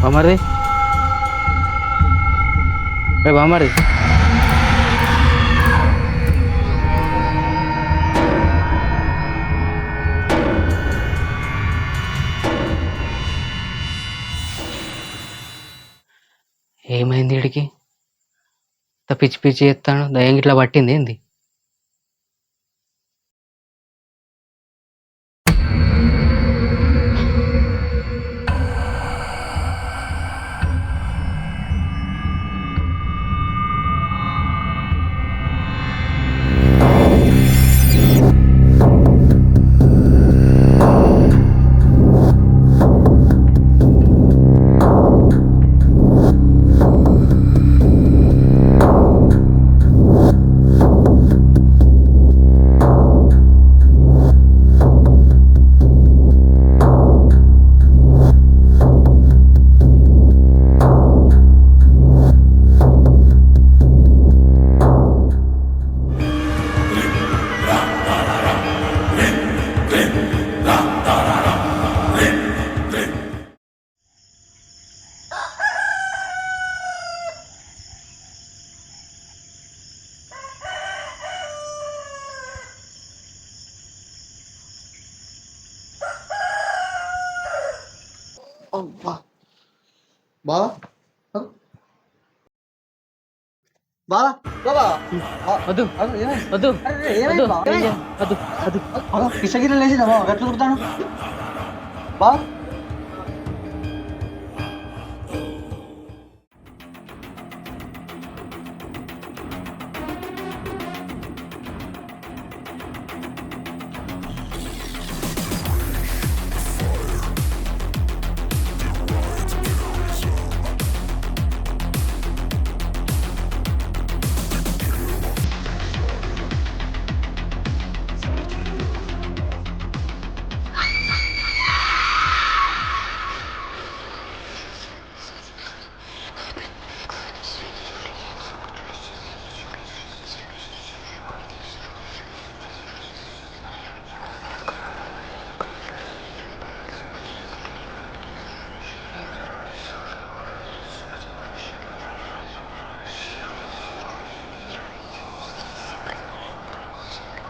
బామ్మర్ది రే బామ్మర్ది ఏమైంది వీడికి ఇంత పిచ్చి పిచ్చి చేస్తాను దయ్యం ఇట్లా పట్టింది ఏంది బా బా బాబా వద్దు వద్దు వద్దు వద్దు వద్దు కిసగిరి లేచిందా బా ఎట్లా కుడతాను బా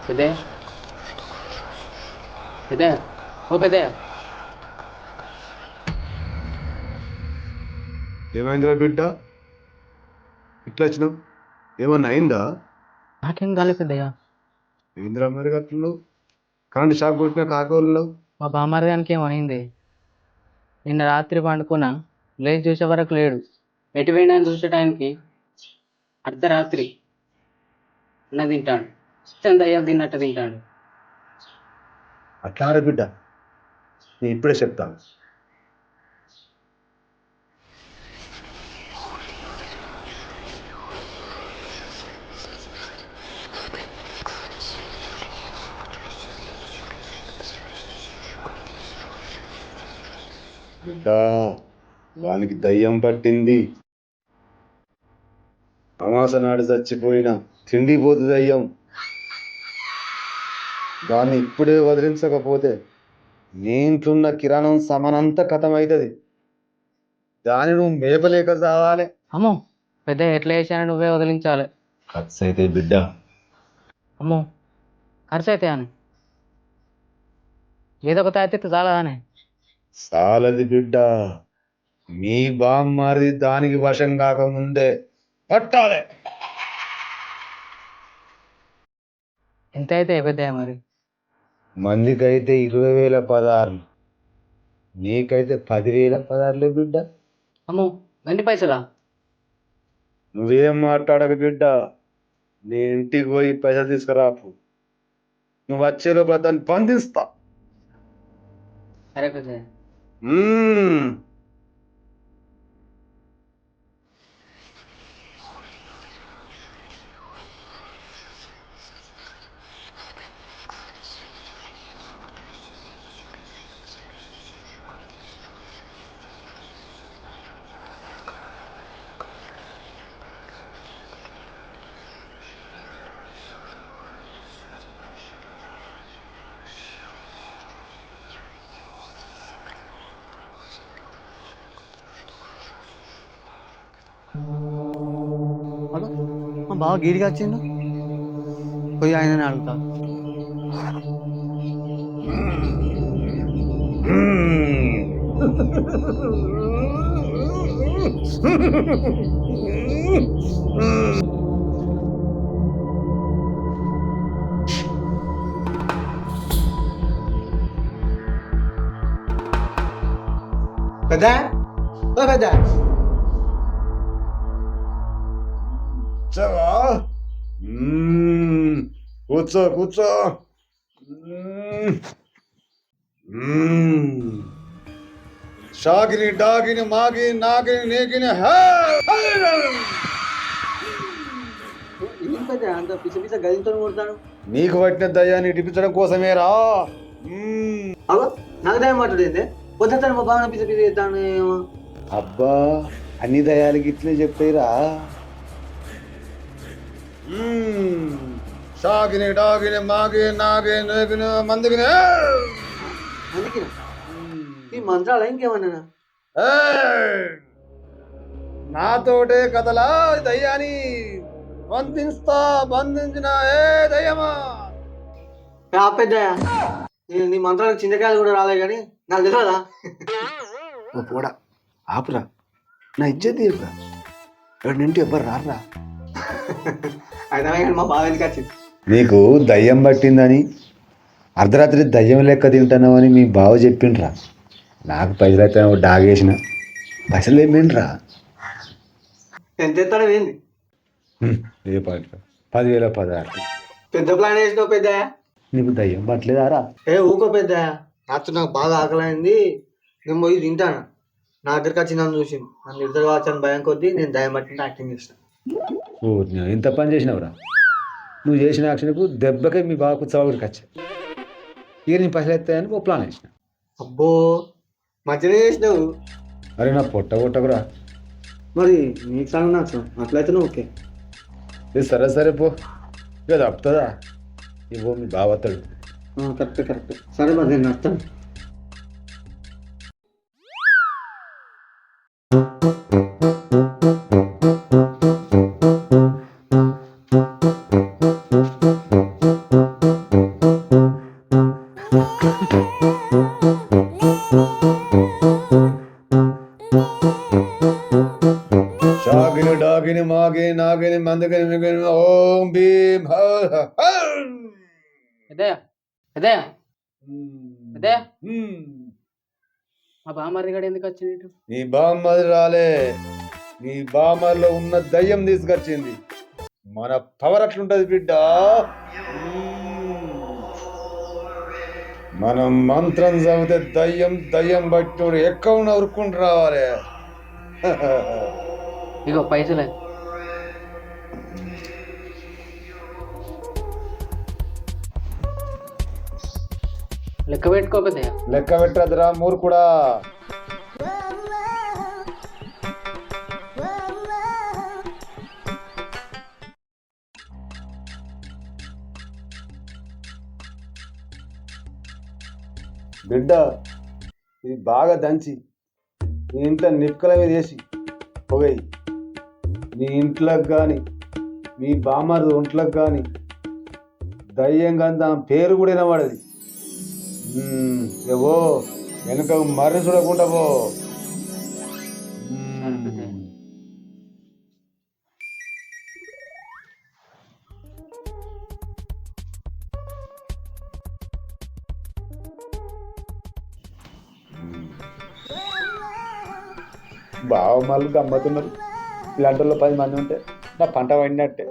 పెద్దయ్య పెద్దయ్య ఓ పెద్దయ్య ఏమైందిరా బిడ్డ ఇట్లా వచ్చినావు ఏమన్నా అయిందా? నాకేం కాలేదు పెద్దయ్య ఏందిరా మరి అట్లు కరెంట్ షాక్ కొట్టినా కాకోళ్ళు మా బామ్మర్దానికి ఏమైంది నిన్న రాత్రి పండుకున్నా లేచి చూసే వరకు లేడు ఎటు పోయినా చూసే టైంకి అర్ధరాత్రి అన్న తింటాడు చిత్తం దయ్యాలు తిన్నట్టు తింటాడు అట్లా రా బిడ్డ నేను ఇప్పుడే చెప్తాను. బిడ్డ వానికి దయ్యం పట్టింది. అమాస నాడు చచ్చిపోయిన తిండిపోతు దయ్యం. దాన్ని ఇప్పుడే వదిలించకపోతే నీ ఇంట్లున్న కిరాణం సమనంతా కథమవుతుంది. దాన్ని నువ్వు మేపలేక చావాలి. అమ్మో పెద్ద ఎట్లా చేశాను నువ్వే వదిలించాలి. ఖర్చు అయితే బిడ్డ అమ్మో ఖర్చు అయితే అని ఏదో ఒక తాగితే చాలా అని చాలది బిడ్డ. మీ బామ్మారి దానికి వశం కాకముందే పట్టాలి. ఎంత అయితే పెద్దయ్య మరి మందికైతే 20,000 పదార్లు, నీకైతే 10,000 పదార్లు బిడ్డ. అమ్మో ఎన్ని పైసలా నువ్వేం మాట్లాడక బిడ్డ. నీ ఇంటికి పోయి పైసలు తీసుకురాపు. నువ్వు వచ్చే లోపల దాన్ని బంధిస్తా. సరే పెద్దయ్య మ్మ్. అదో మా బావ గీడికి వచ్చిండు, పోయి ఆయనని అడుగుతా. పెద్ద పెద్ద చవా కూర్చో కూర్చో. షాకిని డాకిని మాకి నాకిని నీకిని ఏం పెద్ద అంత పిచ్చ పిచ్చ గదితో కొడతాను? నీకు పట్టిన దయ్యాన్ని ఇడిపించడం కోసమేరా. అగో నాకు దయ్యం పట్టుడైంది, పొద్దుతాను మా బావన పిచ్చ పిచ్చ చేస్తాను. అబ్బా అన్ని దయాలకి ఇట్లే చెప్తాయిరా. షాకిని డాకిని మాకి నాకి నీకిని మందికిని అందుకే ఈ మంత్రాలు ఇంకేమన్నా? నాతోటే కథలా దయ్యాని బంధిస్తా, బంధించిన ఏ దయ్యమా. పెద్దయ్యా నీ మంత్రాలకు చింతకాయలు కూడా రాలే కానీ నాకు తెలియదా? ఓ పోడా ఆపురా, నా ఇజ్జత్ తీరురా. రెండు ఇంటి ఎవ్వరు రారా. అయితే మా బావ ఎందుకు వచ్చింది? నీకు దయ్యం పట్టిందని అర్ధరాత్రి దయ్యం లెక్క తింటున్నావు అని మీ బావ చెప్పిండ్రా. నాకు పైసలు అయితే డాగేసిన పైసలు ఏమేంట్రా. ఎంత ఎత్తాడు ఏంది? ఏ పాట 10,000 16. పెద్ద ప్లాన్ వేసినావు పెద్దయ్యా. నీకు దయ్యం పట్టలేదారా? ఏ ఊకో పెద్దయ్యా, రాత్రి నాకు బాగా ఆకలైంది, నేను పోయి తింటాను. నా దగ్గరికి వచ్చి నన్ను చూసి నన్ను ఇద్దరు కావచ్చని భయం కొద్దీ నేను దయ్యం పట్టిన యాక్టింగ్ చేసిన. ఓ ఇంత పని చేసినావురా. నువ్వు చేసిన యాక్షన్కు దెబ్బకే మీ బావకు చవరికి వచ్చా. ఇక నీ పైసలు ఎత్తాయని ఓ ప్లాన్ వేసిన. అబ్బో మంచిగా చేసినావు. అరే నా పొట్ట కొట్టకురా. మరి నీకు సాగు నాకు సాగు అట్లయితేనే ఓకే. సరే సరే పో, ఇక తప్పుతుందా? ఇవ్వో మీ బావ వస్తాడు. Correct correct. సరే మరి నేను వస్తాను. షాకిని డాకిని మాకి నాకిని మందికిని మిగిలిన ఓం భీం పెద్దయ్య పెద్దయ్య పెద్దయ్య మా బామ్మది గడ ఎందుకు వచ్చింది ఇటు? నీ బామ్మది రాలే, నీ బామ్మలో ఉన్న దయ్యం తీసుకొచ్చింది. మన పవర్ అట్లుంటది బిడ్డ. మనం మంత్రం చదివితే దయ్యం దయ్యం బట్టి ఎక్కువ ఉరుక్కుంటూ రావాలి. ఇగో పైసలు లెక్క పెట్టుకో పెద్దయ్య. లెక్క పెట్టదురా మూరు కూడా. బిడ్డ ఇది బాగా దంచి నీ ఇంట్లో నిప్పుల మీద వేసి పొగయి. నీ ఇంట్లోకి కానీ మీ బామ్మది ఒంట్లోకి కానీ దయ్యం కానీ దాని పేరు కూడా వినబడది. ఏవో వెనుక మర్రి చూడకుండా పో. బావ మళ్ళీ గమ్మతున్నారు. ఇలాంటి 10 మంది ఉంటే నా పంట పండినట్టే.